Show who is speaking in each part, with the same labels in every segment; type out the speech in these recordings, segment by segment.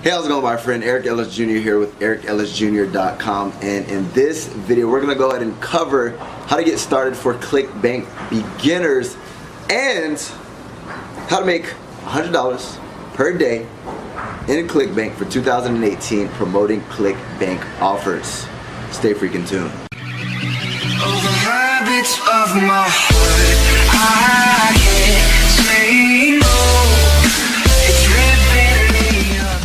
Speaker 1: Hey, how's it going, my friend? Eric Ellis Jr. here with EricEllisJr.com, and in this video we're going to go ahead and cover how to get started for Clickbank beginners and how to make $100 per day in Clickbank for 2018 promoting Clickbank offers. Stay freaking tuned.
Speaker 2: Over habits of my heart, I can't say no. It's ripping me apart.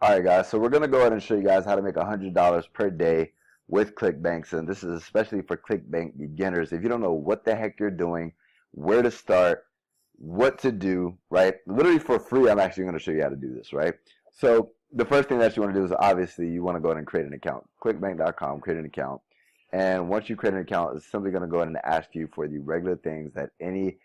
Speaker 1: Alright guys, so we're going to go ahead and show you guys how to make $100 per day with Clickbank. And this is especially for Clickbank beginners. If you don't know what the heck you're doing, where to start, what to do, right? Literally for free, I'm actually going to show you how to do this, right? So the first thing that you want to do is obviously you want to go ahead and create an account. Clickbank.com, create an account. And once you create an account, it's simply going to go ahead and ask you for the regular things that any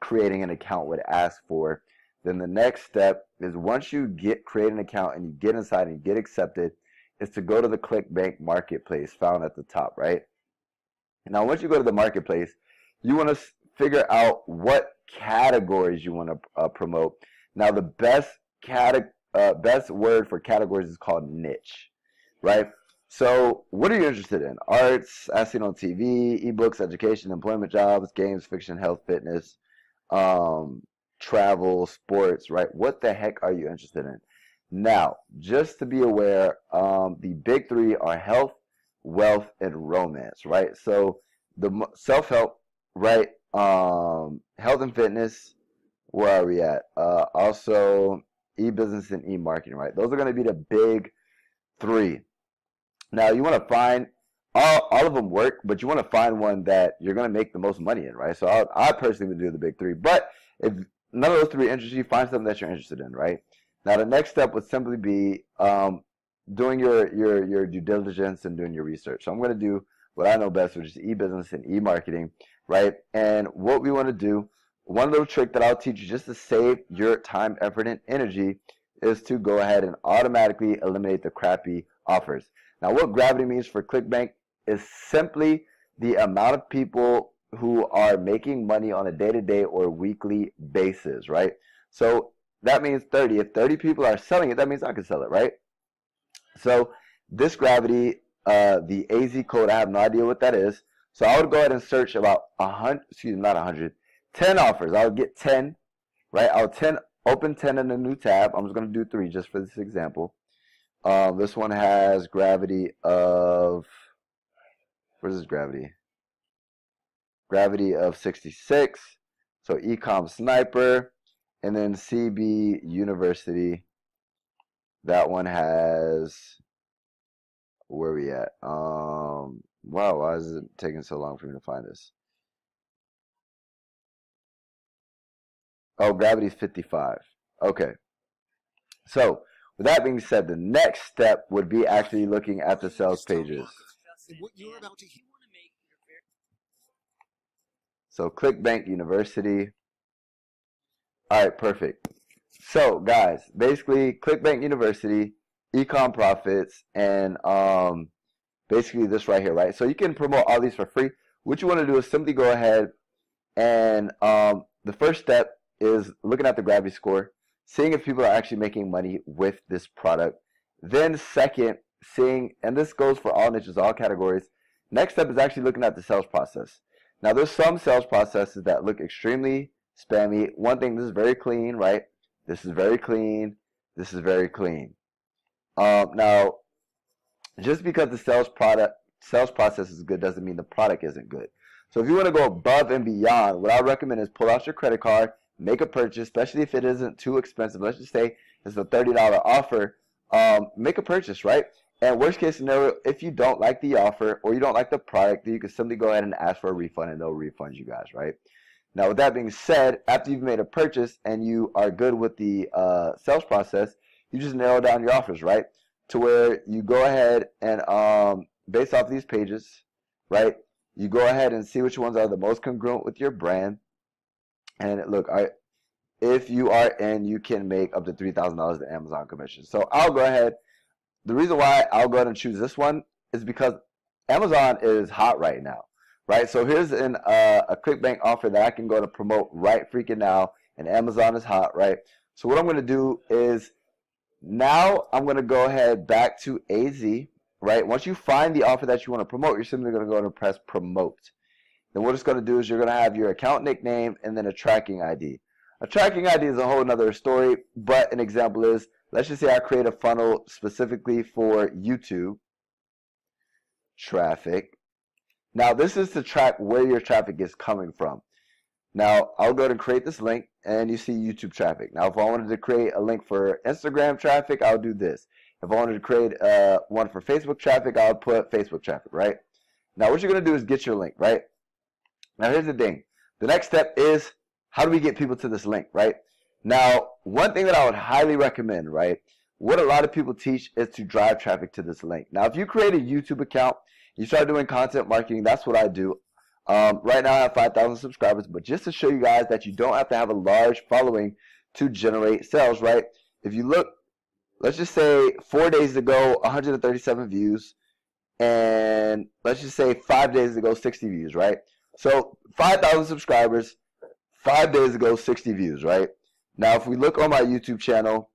Speaker 1: creating an account would ask for. Then the next step is once you create an account and you get inside and you get accepted, is to go to the Clickbank marketplace found at the top, right? Now, once you go to the marketplace, you want to figure out what categories you want to promote. Now, the best word for categories is called niche, right? So what are you interested in? Arts, as seen on TV, ebooks, education, employment, jobs, games, fiction, health, fitness, travel, sports, right? What the heck are you interested in? Now, just to be aware, the big three are health, wealth, and romance, right? So the self-help, right? Health and fitness, where are we at? Also, e-business and e-marketing, right? Those are going to be the big three. Now, you want to find, all of them work, but you want to find one that you're going to make the most money in, right? So I personally would do the big three. But if none of those three interest you, find something that you're interested in, right? Now, the next step would simply be doing your due diligence and doing your research. So I'm going to do what I know best, which is e-business and e-marketing, right? And what we want to do, one little trick that I'll teach you just to save your time, effort, and energy is to go ahead and automatically eliminate the crappy offers. Now, what gravity means for Clickbank is simply the amount of people who are making money on a day-to-day or weekly basis, right? So that means 30. If 30 people are selling it, that means I can sell it, right? So this gravity, the AZ code, I have no idea what that is. So I would go ahead and search about 10 offers. I would get 10, right? I'll open 10 in a new tab. I'm just going to do 3 just for this example. This one has gravity of, where's this gravity? Gravity of 66. So Ecom Sniper, and then CB University. That one has, where are we at? Wow, why is it taking so long for me to find this? Oh, gravity 55. Okay. So, with that being said, the next step would be actually looking at the sales pages. So Clickbank University. All right, perfect. So guys, basically Clickbank University, Ecom Profits, and basically this right here, right? So you can promote all these for free. What you want to do is simply go ahead and the first step is looking at the gravity score, seeing if people are actually making money with this product. Then second, seeing, and this goes for all niches, all categories. Next step is actually looking at the sales process. Now there's some sales processes that look extremely spammy. One thing, this is very clean, right? This is very clean. This is very clean. Now, just because the sales process is good doesn't mean the product isn't good. So if you want to go above and beyond, what I recommend is pull out your credit card, make a purchase, especially if it isn't too expensive. Let's just say it's a $30 offer. Make a purchase, right? And worst case scenario, if you don't like the offer or you don't like the product, then you can simply go ahead and ask for a refund and they'll refund you guys, right? Now, with that being said, after you've made a purchase and you are good with the sales process, you just narrow down your offers, right? To where you go ahead and based off these pages, right? You go ahead and see which ones are the most congruent with your brand. And look, if you are in, you can make up to $3,000 in Amazon commission. So I'll go ahead. The reason why I'll go ahead and choose this one is because Amazon is hot right now, right? So here's a Clickbank offer that I can go to promote right freaking now, and Amazon is hot, right? So what I'm going to do is now I'm going to go ahead back to AZ, right? Once you find the offer that you want to promote, you're simply going to go and press promote. Then what it's going to do is you're going to have your account nickname and then a tracking ID. A tracking ID is a whole nother story, but an example is, let's just say I create a funnel specifically for YouTube traffic. Now this is to track where your traffic is coming from. Now I'll go ahead and create this link and you see YouTube traffic. Now if I wanted to create a link for Instagram traffic, I'll do this. If I wanted to create one for Facebook traffic, I'll put Facebook traffic, right? Now what you're going to do is get your link, right? Now here's the thing. The next step is, how do we get people to this link, right? Now, one thing that I would highly recommend, right, what a lot of people teach is to drive traffic to this link. Now, if you create a YouTube account, you start doing content marketing, that's what I do. Right now I have 5,000 subscribers, but just to show you guys that you don't have to have a large following to generate sales, right? If you look, let's just say 4 days ago, 137 views, and let's just say 5 days ago, 60 views, right? So 5,000 subscribers, 5 days ago, 60 views, right? Now, if we look on my YouTube channel,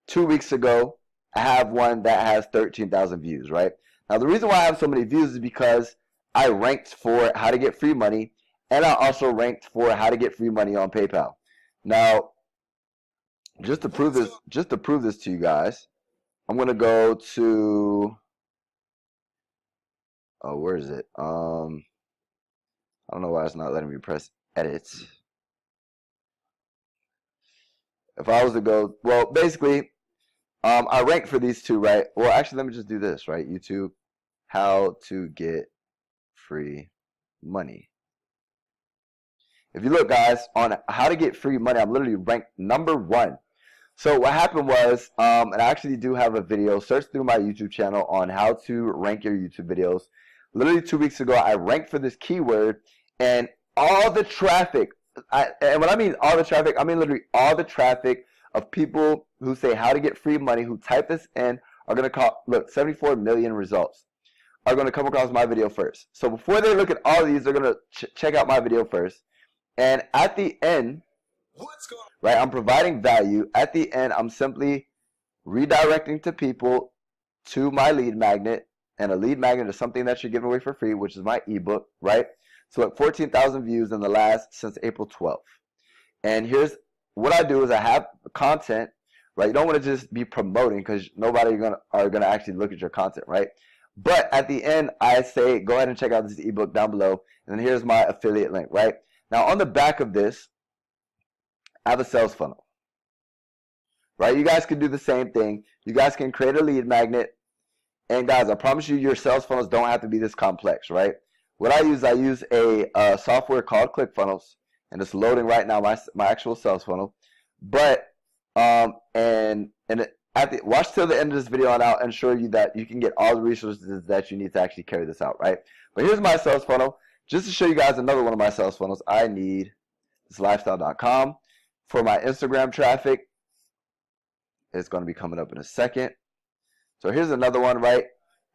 Speaker 1: 2 weeks ago, I have one that has 13,000 views, right? Now, the reason why I have so many views is because I ranked for how to get free money, and I also ranked for how to get free money on PayPal. Now, just to prove this to you guys, I'm going to go to, oh, where is it? I don't know why it's not letting me press edit. If I was to go, well, basically, I rank for these two, right? Well, actually, let me just do this, right? YouTube, how to get free money. If you look, guys, on how to get free money, I'm literally ranked #1. So what happened was, and I actually do have a video, search through my YouTube channel on how to rank your YouTube videos. Literally 2 weeks ago, I ranked for this keyword, and all the traffic, and when I mean all the traffic, I mean literally all the traffic of people who say how to get free money, who type this in, are going to call, look, 74 million results are going to come across my video first. So before they look at all of these, they're going to check out my video first. And at the end, right, I'm providing value. At the end, I'm simply redirecting to people to my lead magnet. And a lead magnet is something that you're giving away for free, which is my ebook, right? So at 14,000 views in the last, since April 12th. And here's what I do is I have content, right? You don't want to just be promoting because nobody are gonna actually look at your content, right? But at the end, I say, go ahead and check out this ebook down below. And then here's my affiliate link, right? Now on the back of this, I have a sales funnel, right? You guys can do the same thing. You guys can create a lead magnet. And guys, I promise you, your sales funnels don't have to be this complex, right? What I use a software called ClickFunnels, and it's loading right now, my actual sales funnel. But watch till the end of this video, and I'll ensure you that you can get all the resources that you need to actually carry this out, right? But here's my sales funnel. Just to show you guys another one of my sales funnels, I need this lifestyle.com. For my Instagram traffic, it's going to be coming up in a second. So here's another one, right?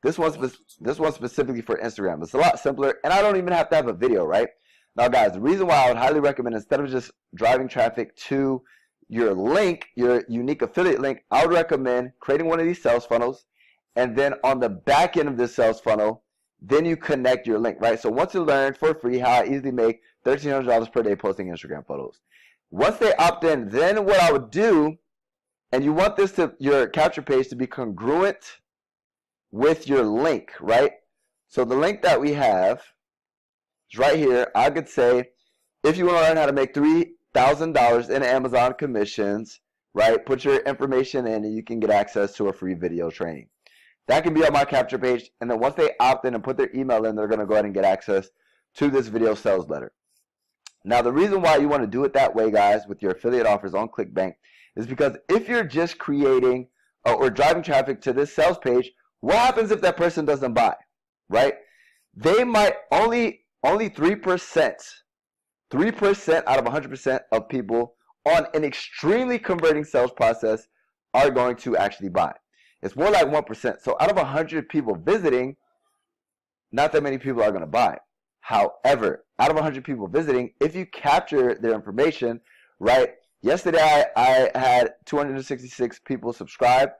Speaker 1: This one's specifically for Instagram. It's a lot simpler, and I don't even have to have a video, right? Now, guys, the reason why I would highly recommend, instead of just driving traffic to your link, your unique affiliate link, I would recommend creating one of these sales funnels, and then on the back end of this sales funnel, then you connect your link, right? So once you learn for free how I easily make $1,300 per day posting Instagram photos. Once they opt in, then what I would do, and you want this to, your capture page to be congruent with your link, right? So the link that we have is right here. I could say, if you want to learn how to make $3,000 in Amazon commissions, right? Put your information in and you can get access to a free video training. That can be on my capture page. And then once they opt in and put their email in, they're going to go ahead and get access to this video sales letter. Now, the reason why you want to do it that way, guys, with your affiliate offers on Clickbank is because if you're just creating or driving traffic to this sales page, what happens if that person doesn't buy, right? They might only 3% out of 100% of people on an extremely converting sales process are going to actually buy. It's more like 1%. So out of 100 people visiting, not that many people are going to buy. However, out of 100 people visiting, if you capture their information, right, Yesterday, I had 266 people subscribe,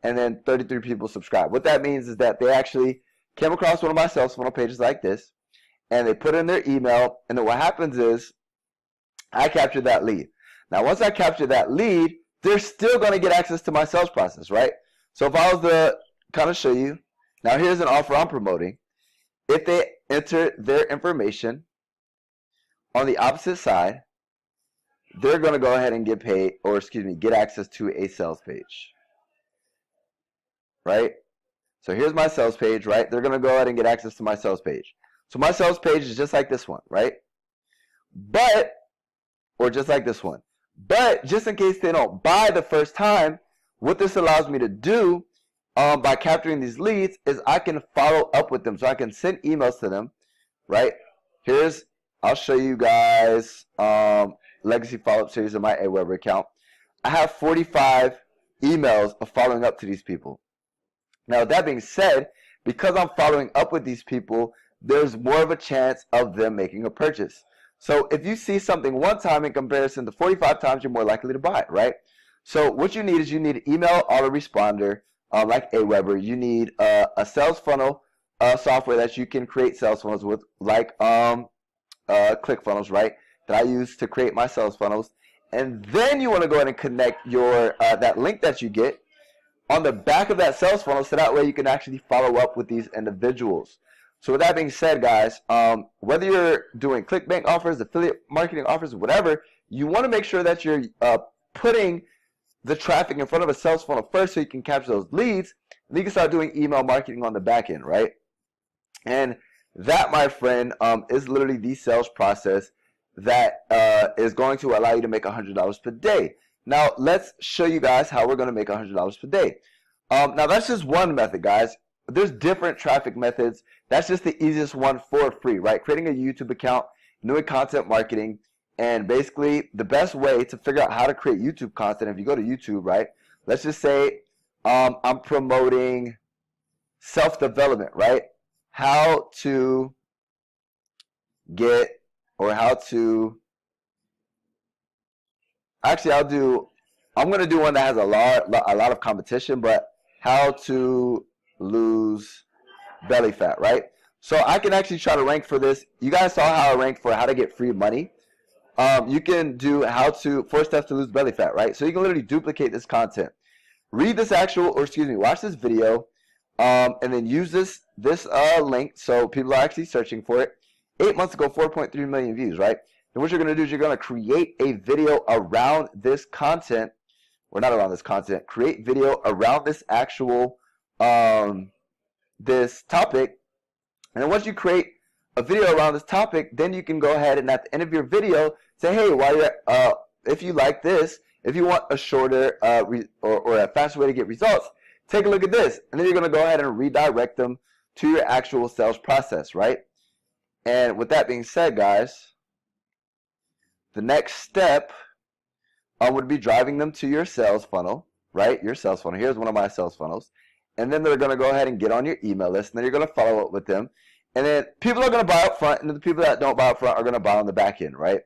Speaker 1: and then 33 people subscribe. What that means is that they actually came across one of my sales funnel pages like this, and they put in their email, and then what happens is I capture that lead. Now, once I capture that lead, they're still going to get access to my sales process, right? So if I was to kind of show you, now here's an offer I'm promoting. If they enter their information on the opposite side, they're going to go ahead and get paid, or excuse me, get access to a sales page, right? So here's my sales page, right? They're going to go ahead and get access to my sales page. So my sales page is just like this one, right? Or just like this one. But just in case they don't buy the first time, what this allows me to do by capturing these leads is I can follow up with them. So I can send emails to them, right? I'll show you guys legacy follow-up series in my Aweber account. I have 45 emails of following up to these people. Now, with that being said, because I'm following up with these people, there's more of a chance of them making a purchase. So if you see something one time in comparison to 45 times, you're more likely to buy it, right? So what you need is an email autoresponder like Aweber. You need a sales funnel software that you can create sales funnels with, like ClickFunnels, right? That I use to create my sales funnels. And then you want to go ahead and connect your that link that you get on the back of that sales funnel, so that way you can actually follow up with these individuals. So with that being said, guys, whether you're doing Clickbank offers, affiliate marketing offers, whatever, you want to make sure that you're putting the traffic in front of a sales funnel first, so you can capture those leads, and you can start doing email marketing on the back end, right? And that, my friend, is literally the sales process that is going to allow you to make $100 per day. Now, let's show you guys how we're going to make $100 per day. Now, that's just one method, guys. There's different traffic methods. That's just the easiest one for free, right? Creating a YouTube account, doing content marketing, and basically the best way to figure out how to create YouTube content, if you go to YouTube, right? Let's just say I'm promoting self-development, right? How to get, or how to, actually I'm going to do one that has a lot of competition, but how to lose belly fat, right? So I can actually try to rank for this. You guys saw how I ranked for how to get free money. You can do 4 steps to lose belly fat, right? So you can literally duplicate this content. Watch this video, and then use this link so people are actually searching for it. 8 months ago, 4.3 million views, right? And what you're going to do is you're going to create a video around this content, or not around this content, create video around this actual this topic. And then once you create a video around this topic, then you can go ahead and at the end of your video say, hey, while you're if you like this, if you want a shorter or a faster way to get results, take a look at this. And then you're going to go ahead and redirect them to your actual sales process, right? And with that being said, guys, the next step would be driving them to your sales funnel, right? Your sales funnel. Here's one of my sales funnels. And then they're going to go ahead and get on your email list, and then you're going to follow up with them. And then people are going to buy up front, and then the people that don't buy up front are going to buy on the back end, right?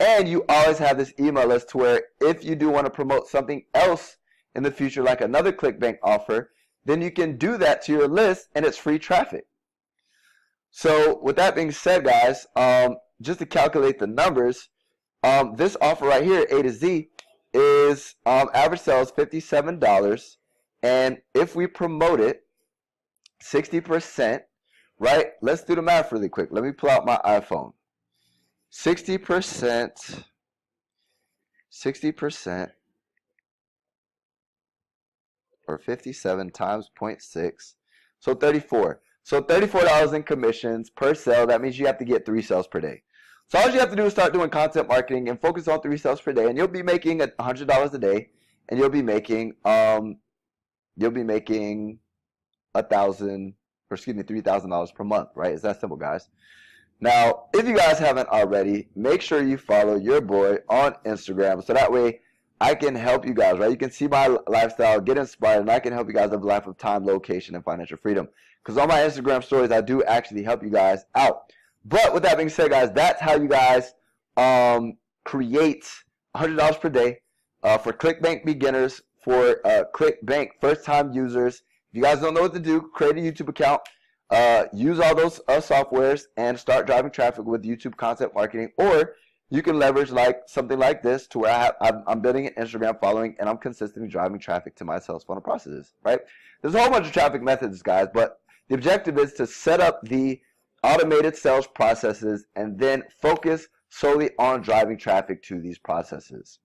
Speaker 1: And you always have this email list to where if you do want to promote something else in the future, like another Clickbank offer, then you can do that to your list, and it's free traffic. So with that being said, guys, just to calculate the numbers, this offer right here, A to Z, is average sales $57. And if we promote it 60%, right? Let's do the math really quick. Let me pull out my iPhone. 60%, or 57 times 0.6, so 34. So $34 in commissions per sale. That means you have to get 3 sales per day. So all you have to do is start doing content marketing and focus on 3 sales per day, and you'll be making $100 a day, and you'll be making $3,000 per month, right? It's that simple, guys. Now, if you guys haven't already, make sure you follow your boy on Instagram, so that way I can help you guys, right? You can see my lifestyle, get inspired, and I can help you guys live a life of time, location, and financial freedom. Because on my Instagram stories, I do actually help you guys out. But with that being said, guys, that's how you guys create $100 per day for Clickbank beginners, for Clickbank first-time users. If you guys don't know what to do, create a YouTube account, use all those softwares, and start driving traffic with YouTube content marketing. Or you can leverage something like this to where I'm building an Instagram following and I'm consistently driving traffic to my sales funnel processes, right? There's a whole bunch of traffic methods, guys, but the objective is to set up the automated sales processes and then focus solely on driving traffic to these processes.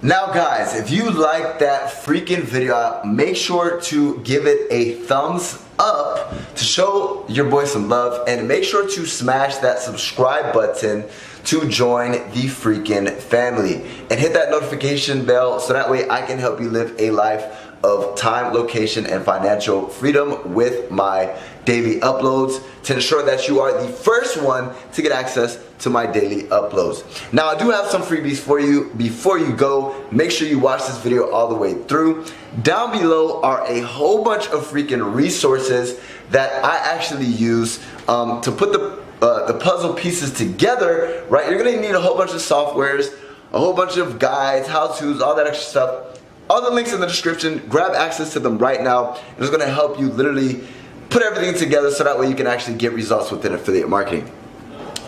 Speaker 3: Now guys, if you like that freaking video, make sure to give it a thumbs up to show your boy some love, and make sure to smash that subscribe button to join the freaking family, and hit that notification bell so that way I can help you live a life of time, location, and financial freedom with my daily uploads, to ensure that you are the first one to get access to my daily uploads. Now I do have some freebies for you. Before you go, make sure you watch this video all the way through. Down below are a whole bunch of freaking resources that I actually use to put the puzzle pieces together, right? You're gonna need a whole bunch of softwares, a whole bunch of guides, how-tos, all that extra stuff. All the links in the description. Grab access to them right now. It's gonna help you literally put everything together so that way you can actually get results within affiliate marketing.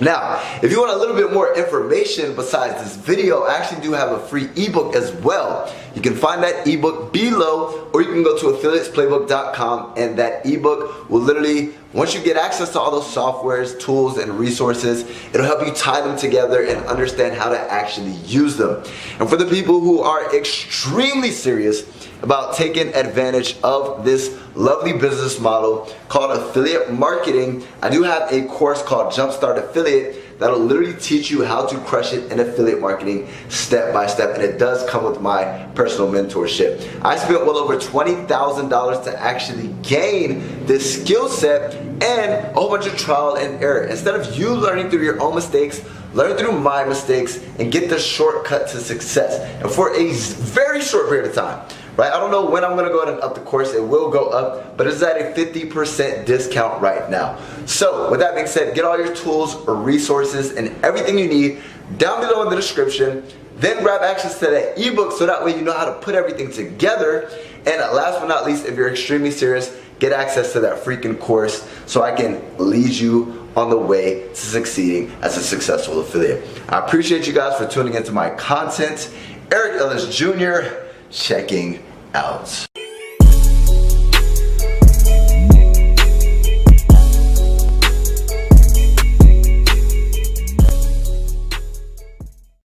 Speaker 3: Now, if you want a little bit more information besides this video, I actually do have a free ebook as well. You can find that ebook below, or you can go to affiliatesplaybook.com, and that ebook will literally, once you get access to all those softwares, tools, and resources, it'll help you tie them together and understand how to actually use them. And for the people who are extremely serious about taking advantage of this lovely business model called affiliate marketing, I do have a course called Jumpstart Affiliate that'll literally teach you how to crush it in affiliate marketing step by step, and it does come with my personal mentorship. I spent well over $20,000 to actually gain this skill set and a whole bunch of trial and error. Instead of you learning through your own mistakes, learn through my mistakes and get the shortcut to success, and for a very short period of time. Right? I don't know when I'm going to go ahead and up the course. It will go up, but it's at a 50% discount right now. So with that being said, get all your tools or resources and everything you need down below in the description. Then grab access to that ebook so that way you know how to put everything together. And last but not least, if you're extremely serious, get access to that freaking course so I can lead you on the way to succeeding as a successful affiliate. I appreciate you guys for tuning into my content. Eric Ellis Jr. checking out.